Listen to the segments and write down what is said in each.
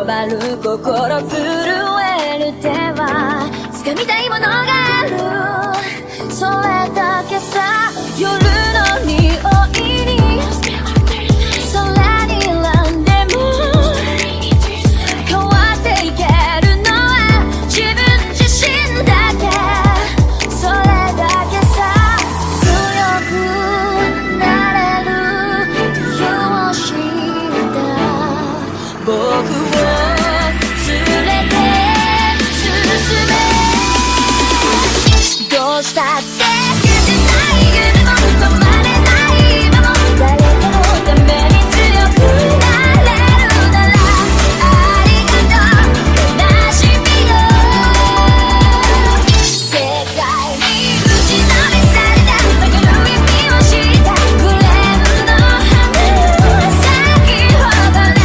回る心震える手は掴みたいものがある、それだけさ。夜の匂いに空に選んでも変わっていけるのは自分自身だけ、それだけさ。強くなれる理由を知った僕を連れて進め、どうしたって夢も止まれない今も誰かのために強くなれるならありがとう悲しみよ、世界に打ちのめされた曲の意味を知ったグレープの花咲き誇れ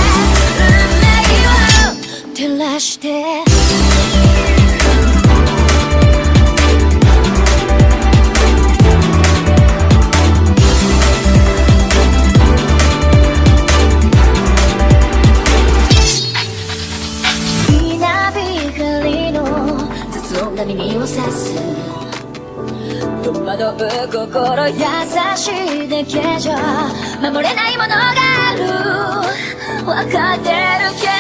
運命を照らして耳を刺す戸惑う心優しいだけじゃ守れないものがある、分かってるけど